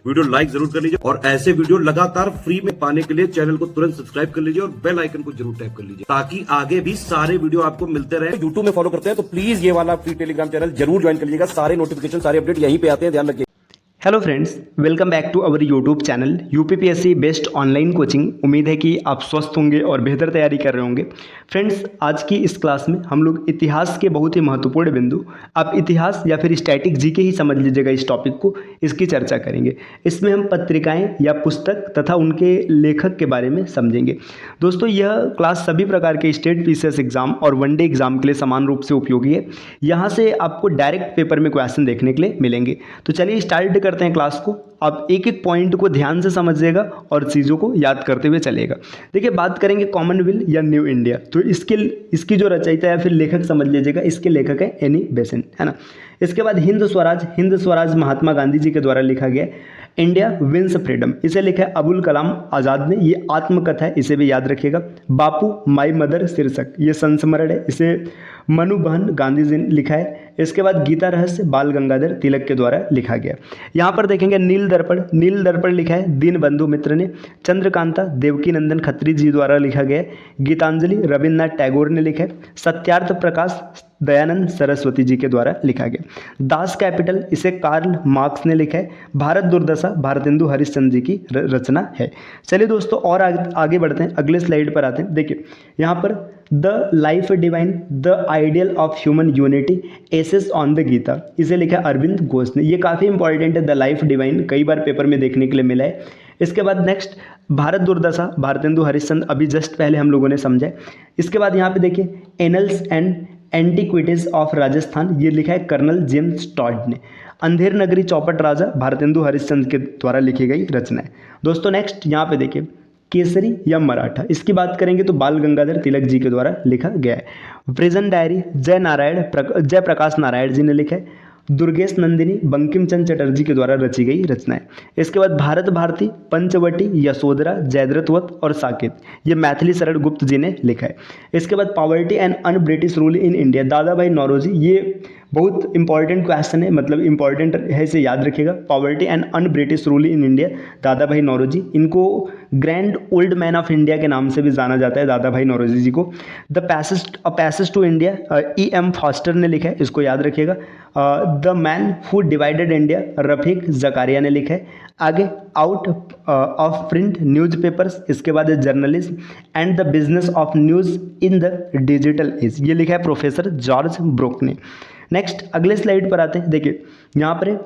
Video like जरूर कर लीजिए और ऐसे वीडियो लगातार फ्री में पाने के लिए चैनल को तुरंत सब्सक्राइब कर लीजिए और बेल आइकन को जरूर टैप कर लीजिए ताकि आगे भी सारे वीडियो आपको मिलते रहे। यूट्यूब में फॉलो करते हैं तो प्लीज ये वाला फ्री टेलीग्राम चैनल जरूर ज्वाइन कर लीजिएगा। सारे नोटिफिकेशन सारे अपडेट यहीं पे आते हैं, ध्यान रखिए। Hello friends, welcome back to our YouTube channel UPPSC best online coaching. उम्मीद है कि आप स्वस्थ होंगे और बेहतर तैयारी कर रहे होंगे। फ्रेंड्स, आज की इस क्लास में हम लोग इतिहास के बहुत ही महत्वपूर्ण बिंदु, आप इतिहास या फिर स्टैटिक जीके ही समझ लीजिएगा इस टॉपिक को, इसकी चर्चा करेंगे। इसमें हम पत्रिकाएं या पुस्तक तथा उनके लेखक के बारे में समझेंगे। दोस्तों, यह क्लास सभी प्रकार के स्टेट पीसीएस एग्जाम और वनडे एग्जाम के लिए समान रूप से उपयोगी है। यहाँ से आपको डायरेक्ट पेपर में क्वेश्चन देखने के लिए मिलेंगे। तो चलिए स्टार्ट करते हैं क्लास को। आप एक एक पॉइंट को ध्यान से समझिएगा और चीज़ों को याद करते हुए चलेगा। देखिए, बात करेंगे कॉमनवेल्थ या न्यू इंडिया, तो इसकी जो रचयिता या फिर लेखक समझ लीजिएगा, इसके लेखक है एनी बेसेंट, है ना। इसके बाद हिंद स्वराज महात्मा गांधी जी के द्वारा लिखा गया। इंडिया विंस फ्रीडम, इसे लिखा है अबुल कलाम आज़ाद ने, ये आत्मकथा है, इसे भी याद रखिएगा। बापू माई मदर शीर्षक, ये संस्मरण है, इसे मनु बहन गांधी जी ने लिखा है। इसके बाद गीता रहस्य बाल गंगाधर तिलक के द्वारा लिखा गया। यहाँ पर देखेंगे नील दर्पण लिखा है दीन बंधु मित्र ने। चंद्रकांता देवकी नंदन खत्री जी द्वारा लिखा गया है। गीतांजलि रविन्द्रनाथ टैगोर ने लिखा है। सत्यार्थ प्रकाश दयानंद सरस्वती जी के द्वारा लिखा गया। दास कैपिटल, इसे कार्ल मार्क्स ने लिखा है। भारत दुर्दशा भारतेंदु हरिश्चंद्र जी की रचना है। चलिए दोस्तों, और आगे बढ़ते हैं, अगले स्लाइड पर आते हैं। देखिए यहाँ पर the life divine the ideal of human unity essays on the Gita, इसे लिखा है अरविंद घोष ने। ये काफ़ी इंपॉर्टेंट है, द लाइफ डिवाइन, कई बार पेपर में देखने के लिए मिला है। इसके बाद नेक्स्ट भारत दुर्दशा भारतेंदु हरिश्चंद्र, अभी जस्ट पहले हम लोगों ने समझा है। इसके बाद यहाँ पे देखिए annuls and antiquities of Rajasthan, ये लिखा है कर्नल जेम्स टॉड ने। अंधेर नगरी चौपट राजा भारतेंदु हरिश्चंद्र के द्वारा लिखी गई रचना है। दोस्तों नेक्स्ट यहाँ पे देखिए केसरी या मराठा, इसकी बात करेंगे तो बाल गंगाधर तिलक जी के द्वारा लिखा गया है। प्रिजन डायरी जय प्रकाश नारायण जी ने लिखा है। दुर्गेश नंदिनी बंकिम चंद्र चटर्जी के द्वारा रची गई रचना है। इसके बाद भारत भारती पंचवटी यशोधरा जयद्रथवत और साकेत, ये मैथिली शरण गुप्त जी ने लिखा है। इसके बाद poverty and un British rule in India दादा भाई नौरोजी, ये बहुत इंपॉर्टेंट क्वेश्चन है, मतलब इंपॉर्टेंट है, इसे याद रखिएगा। Poverty and un British rule in India दादा भाई नौरोजी, इनको grand old man of India के नाम से भी जाना जाता है दादा भाई नौरोजी जी को। The passage to India E.M. Forster ने लिखा है, इसको याद रखिएगा। The man who divided India Rafiq Zakaria ने लिखा है। आगे आउट ऑफ प्रिंट न्यूज़पेपर्स, इसके बाद journalism and the business of news in the digital age, ये लिखा है प्रोफेसर जॉर्ज ब्रुक ने। नेक्स्ट अगले स्लाइड पर आते हैं। देखिए यहाँ पर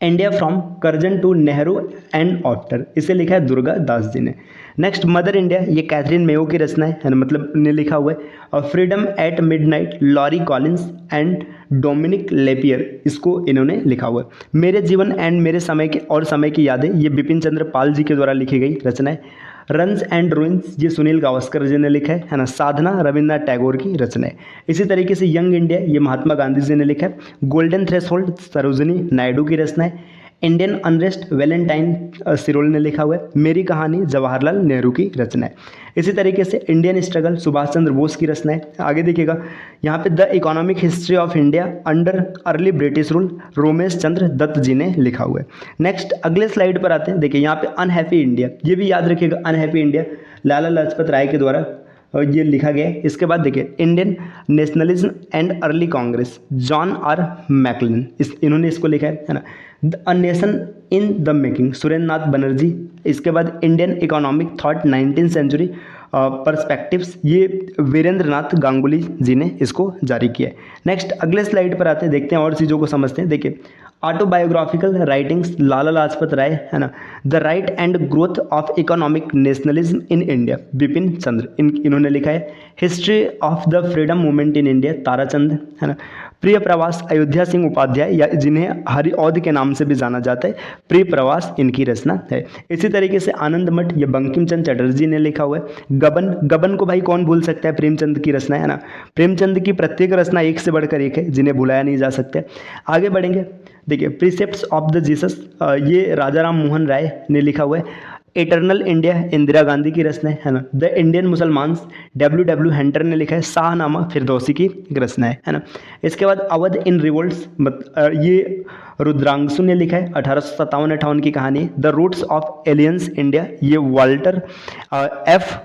India from Curzon to Nehru and after, इसे लिखा है दुर्गा दास जी ने। नेक्स्ट मदर इंडिया, ये कैथरीन मेयो की रचना है ना, मतलब ने लिखा हुआ है। और freedom at midnight Larry Collins and Dominique Lapierre, इसको इन्होंने लिखा हुआ है। मेरे जीवन एंड मेरे समय के और समय की यादें, ये बिपिन चंद्र पाल जी के द्वारा लिखी गई रचना है। रन्स एंड रूइंस, ये सुनील गावस्कर जी ने लिखा है ना। साधना रविन्द्रनाथ टैगोर की रचना है। इसी तरीके से यंग इंडिया, ये महात्मा गांधी जी ने लिखा है। गोल्डन थ्रेशोल्ड सरोजिनी नायडू की रचना है। इंडियन अनरेस्ट वैलेंटाइन सिरोल ने लिखा हुआ है। मेरी कहानी जवाहरलाल नेहरू की रचना है। इसी तरीके से इंडियन स्ट्रगल सुभाष चंद्र बोस की रचना है। आगे देखिएगा यहाँ पे the economic history of India under early British rule Romesh Chandra Dutt ji ने लिखा हुआ है। नेक्स्ट अगले स्लाइड पर आते हैं। देखिए यहाँ पे अनहैप्पी इंडिया, ये भी याद रखिएगा, अनहैप्पी इंडिया लाला लाजपत राय के द्वारा ये लिखा गया है। इसके बाद देखिए Indian nationalism and early Congress John R McLane, इन्होंने इसको लिखा है ना। A nation in the making Surendranath Banerjee. इसके बाद Indian economic thought 19th century perspectives, ये वीरेंद्र नाथ गांगुली जी ने इसको जारी किया है। नेक्स्ट अगले स्लाइड पर आते हैं, देखते हैं और चीज़ों को समझते हैं। देखिए ऑटोबायोग्राफिकल राइटिंग्स लाला लाजपत राय, है ना। The rise and growth of economic nationalism in India Bipin Chandra, इन्होंने लिखा है। History of the freedom movement in India Tarachand, है ना। प्रिय प्रवास अयोध्या सिंह उपाध्याय, या जिन्हें हरिऔध के नाम से भी जाना जाता है, प्रिय प्रवास इनकी रचना है। इसी तरीके से आनंद मठ, ये बंकिम चंद्र चटर्जी ने लिखा हुआ है। गबन को भाई कौन भूल सकता है, प्रेमचंद की रचना है ना। प्रेमचंद की प्रत्येक रचना एक से बढ़कर एक है, जिन्हें भुलाया नहीं जा सकता। आगे बढ़ेंगे, देखिए प्रिसेप्ट्स ऑफ द जीसस, ये राजा राम मोहन राय ने लिखा हुआ है। इटरनल इंडिया इंदिरा गांधी की रचना है ना। द इंडियन मुसलमान्स डब्ल्यू हंटर ने लिखा है। शाहनामा फिरदौसी की एक रचना है ना। इसके बाद अवध इन रिवोल्ट्स ये रुद्रांशु ने लिखा है। 1857-58 की कहानी। The roots of aliens India ये वाल्टर एफ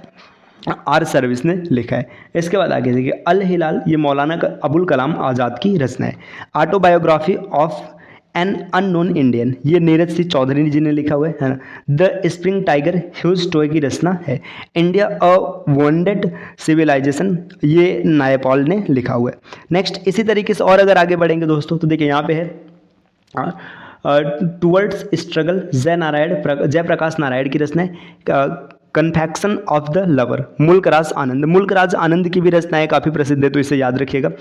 आर सर्विस ने लिखा है। इसके बाद आगे देखिए अल हिलाल ये मौलाना अबुल कलाम आज़ाद की रचना है। Autobiography of an unknown Indian ये नीरज सिंह चौधरी जी ने लिखा हुआ है ना। The spring tiger huge toy की रचना है। इंडिया अ वॉन्डेड सिविलाइजेशन ये नायपॉल ने लिखा हुआ है। नेक्स्ट इसी तरीके से और अगर आगे बढ़ेंगे दोस्तों तो देखिए यहाँ पे है टूवर्ड्स स्ट्रगल जयप्रकाश नारायण की रचना है। कन्फेक्शन ऑफ द लवर मुल्क राज आनंद की भी रचनाएं काफ़ी प्रसिद्ध है, तो इसे याद रखिएगा।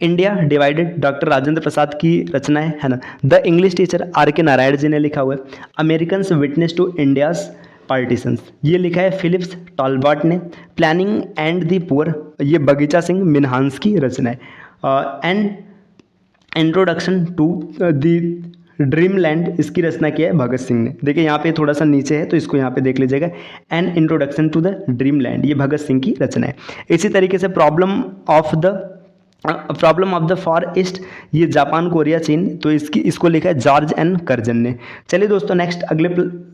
India divided doctor Rajendra Prasad की रचना है ना। द इंग्लिश टीचर आर के नारायण जी ने लिखा हुआ है। Americans witness to India's partitions ये लिखा है फिलिप्स टॉलबॉट ने। प्लानिंग एंड द पुअर ये बगीचा सिंह मिनहास की रचना है। And introduction to the dream land इसकी रचना किया है भगत सिंह ने। देखिए यहाँ पे थोड़ा सा नीचे है तो इसको यहाँ पे देख लीजिएगा। An introduction to the dream land ये भगत सिंह की रचना है। इसी तरीके से problem of the far east ये जापान कोरिया चीन, तो इसको लिखा है जॉर्ज एन कर्जन ने। चलिए दोस्तों नेक्स्ट अगले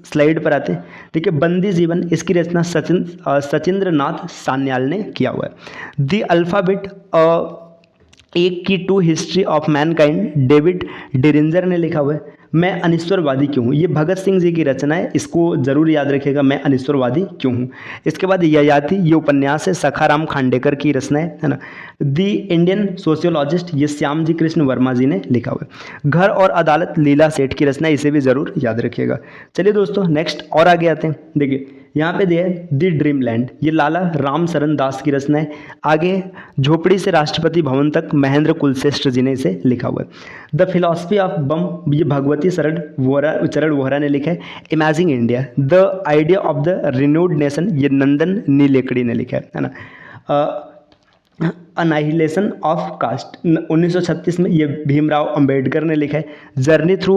स्लाइड पर आते हैं। देखिए बंदी जीवन इसकी रचना सचिंद्र नाथ सान्याल ने किया हुआ है। द अल्फ़ाबेट एक key to history of mankind David Diringer ने लिखा हुआ है। मैं अनिश्वरवादी क्यों हूँ ये भगत सिंह जी की रचना है, इसको जरूर याद रखिएगा मैं अनिश्वरवादी क्यों हूँ। इसके बाद ययाति ये उपन्यास है सखाराम खांडेकर की रचना है ना। द इंडियन सोशियोलॉजिस्ट ये श्याम जी कृष्ण वर्मा जी ने लिखा हुआ है। घर और अदालत लीला सेठ की रचना है, इसे भी जरूर याद रखिएगा। चलिए दोस्तों नेक्स्ट और आगे आते हैं। देखिए यहाँ पे दिया है द ड्रीम लैंड ये लाला राम शरण दास की रचना है। आगे झोपड़ी से राष्ट्रपति भवन तक महेंद्र कुलश्रेष्ठ जी ने इसे लिखा हुआ है। द फिलॉसफी ऑफ बम ये भगवती चरण वोहरा ने लिखा है। Imaging India the idea of the renewed nation ये नंदन नीलेकड़ी ने लिखा है ना। अनाइलेशन ऑफ कास्ट 1936 में ये भीमराव अंबेडकर ने लिखा है। Journey through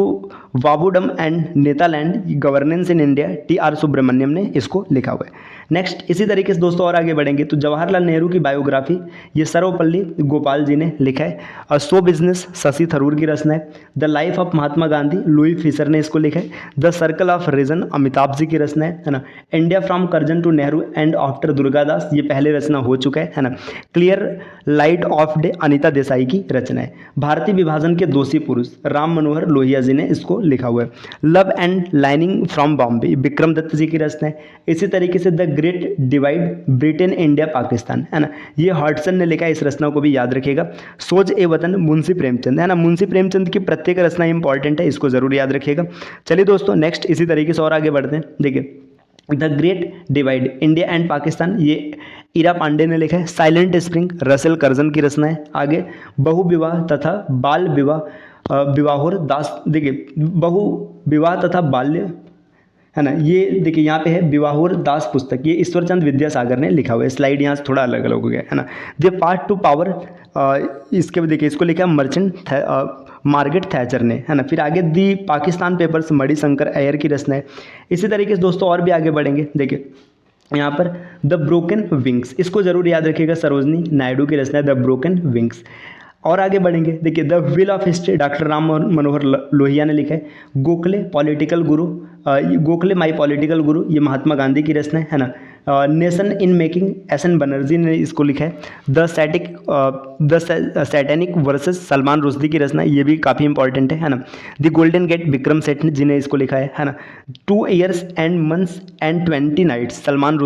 Babudom and Netaland governance in India T R. Subramanian ने इसको लिखा हुआ है। नेक्स्ट इसी तरीके से दोस्तों और आगे बढ़ेंगे तो जवाहरलाल नेहरू की बायोग्राफी ये सर्वपल्ली गोपाल जी ने लिखा है। शो बिजनेस शशि थरूर की रचना है। The life of Mahatma Gandhi Louis Fischer ने इसको लिखा है। The circle of reason Amitabh ji की रचना है ना। India from Curzon to Nehru and after Durgadas ये पहले रचना हो चुका है ना। Clear light of day Anita Desai की रचना है। भारतीय विभाजन के दोषी पुरुष राम मनोहर लोहिया जी ने इसको लिखा हुआ है। Love and lining from Bombay Vikram Dutt ji की रचना है। इसी तरीके से the great divide Britain India Pakistan है ना, ये हॉटसन ने लिखा है, इस रचना को भी याद रखिएगा। सोच ए वतन मुंशी प्रेमचंद है ना, मुंशी प्रेमचंद की प्रत्येक रचना इंपॉर्टेंट है, इसको जरूर याद रखिएगा। चलिए दोस्तों नेक्स्ट इसी तरीके से और आगे बढ़ते हैं। देखिए the great divide India and Pakistan ये ईरा पांडे ने लिखा है। साइलेंट स्प्रिंग रसेल कर्जन की रचना है। आगे बहु विवाह तथा बाल विवाह विवाहोर दास, देखिए बहु विवाह तथा बाल्य है ना, ये देखिए यहाँ पे है विवाहोर दास पुस्तक, ये ईश्वरचंद विद्यासागर ने लिखा हुआ है। स्लाइड यहाँ से थोड़ा अलग अलग हो गया है ना। द पार्ट टू पावर इसके देखिए इसको लिखा है मर्चेंट मार्गरेट थैचर ने है ना। फिर आगे दी पाकिस्तान पेपर्स मणिशंकर अय्यर की रचना है। इसी तरीके से दोस्तों और भी आगे बढ़ेंगे। देखिए यहाँ पर द ब्रोकन विंग्स इसको जरूर याद रखिएगा, सरोजनी नायडू की रचना है द ब्रोकन विंग्स। और आगे बढ़ेंगे देखिए the wheel of history doctor Ram Manohar Lohia ने लिखा है। Gokhale political Guru Gokhale my political गुरु ये महात्मा गांधी की रचना है ना। Nation in making SN. Banerjee ने इसको लिखा है। The satanic versus Salman Rushdie की रचना ये भी काफ़ी इंपॉर्टेंट है ना। The golden gate Vikram Seth जी ने इसको लिखा है ना। 2 years and months and 20 nights Salman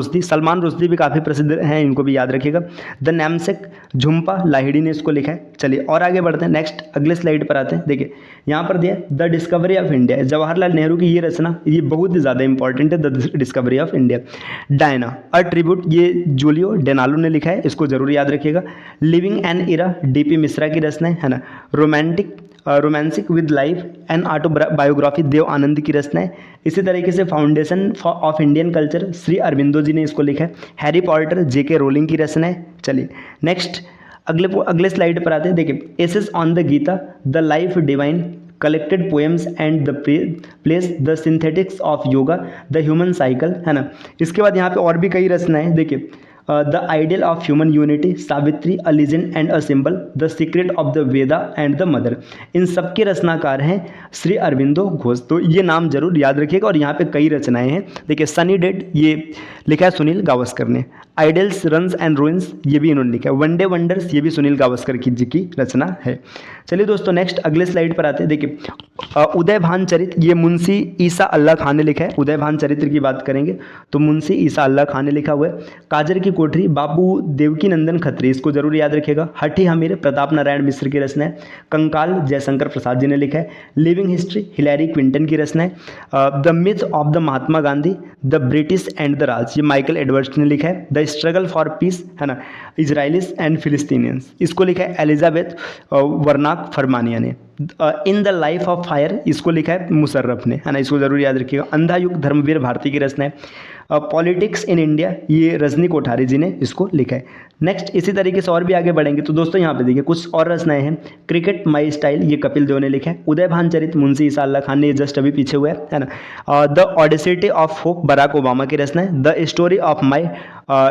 Rushdie भी काफ़ी प्रसिद्ध हैं, इनको भी याद रखिएगा। द नैमसेक झुम्पा लाहिड़ी ने इसको लिखा है। चलिए और आगे बढ़ते हैं, नेक्स्ट अगले स्लाइड पर आते हैं। देखिए यहाँ पर दिया the discovery of India Jawaharlal Nehru की ये रचना ये बहुत ही ज़्यादा इंपॉर्टेंट है। The discovery of India Diana a tribute ये जूलियो डेनालो ने लिखा है, इसको जरूर याद रखिएगा। Living an era D P. Mishra की रचना है ना। Romancing with life and autobiography Dev Anand की रचना है। इसी तरीके से foundation of Indian culture Shri Aurobindo ji ने इसको लिखा है। Harry Potter JK. रोलिंग की रचना है। चलिए नेक्स्ट अगले स्लाइड पर आते हैं। देखिए essays on the Gita the life divine collected poems and the place the synthetics of yoga the human cycle, है ना। इसके बाद यहाँ पे और भी कई रचनाएं देखिए, the ideal of human unity, Savitri, a legend and a symbol, the secret of the Veda and the mother. इन सब के रचनाकार हैं श्री अरविंदो घोष। तो ये नाम जरूर याद रखिएगा। और यहाँ पे कई रचनाएं हैं देखिए, सनी डेड ये लिखा है सुनील गावस्कर ने, आइडल्स रन्स एंड रूइंस ये भी इन्होंने लिखा है, वन डे वंडर्स ये भी सुनील गावस्कर जी की रचना है। चलिए दोस्तों नेक्स्ट अगले स्लाइड पर आते हैं। देखिए उदय भान चरित ये मुंशी ईसा अल्लाह खान ने लिखा है। उदय भान चरित्र की बात करेंगे तो मुंशी ईसा अल्लाह खान ने लिखा हुआ है। काजर की कोठरी बाबू देवकी नंदन खत्री, इसको जरूर याद रखिएगा। हठी हमीर प्रताप नारायण मिश्र की रचना है। कंकाल जयशंकर प्रसाद जी ने लिखा है। लिविंग हिस्ट्री हिलैरी क्विंटन की रचना है। The myth of the Mahatma Gandhi, the British and the Raj ये माइकल एडवर्ड्स ने लिखा है। द स्ट्रगल फॉर पीस, है ना, इजराइलिस एंड फिलिस्तीनियंस, इसको लिखा है एलिजाबेथ वर्नाक फरमानिया ने। In the life of fire इसको लिखा है मुशर्रफ ने, है ना, इसको जरूर याद रखिएगा। अंधा युग धर्मवीर भारती की रचना है। पॉलिटिक्स इन इंडिया ये रजनी कोठारी जी ने इसको लिखा है। नेक्स्ट इसी तरीके से और भी आगे बढ़ेंगे तो दोस्तों यहाँ पे देखिए कुछ और रचनाएं हैं। क्रिकेट माई स्टाइल ये कपिल देव ने लिखा है। उदय भान चरित मुंशी ईसा अल्लाह खान ने जस्ट अभी पीछे हुआ है ना। The audacity of hope Barack Obama की रचना है। The story of my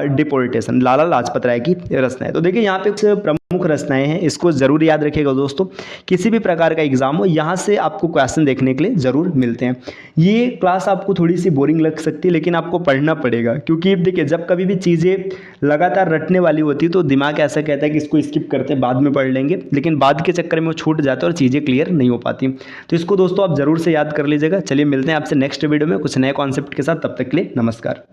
deportation Lala Lajpat Rai की रचना है। तो देखिए यहाँ पे कुछ प्रमुख रचनाएं हैं, इसको जरूर याद रखिएगा दोस्तों। किसी भी प्रकार का एग्जाम हो यहाँ से आपको क्वेश्चन देखने के लिए जरूर मिलते हैं। ये क्लास आपको थोड़ी सी बोरिंग लग सकती है लेकिन आपको पढ़ना पड़ेगा, क्योंकि देखिए जब कभी भी चीज़ें लगातार रटने वाली होती है तो दिमाग ऐसा कहता है कि इसको स्किप करते बाद में पढ़ लेंगे, लेकिन बाद के चक्कर में वो छूट जाता है और चीज़ें क्लियर नहीं हो पाती। तो इसको दोस्तों आप जरूर से याद कर लीजिएगा। चलिए मिलते हैं आपसे नेक्स्ट वीडियो में कुछ नए कॉन्सेप्ट के साथ, तब तक के लिए नमस्कार।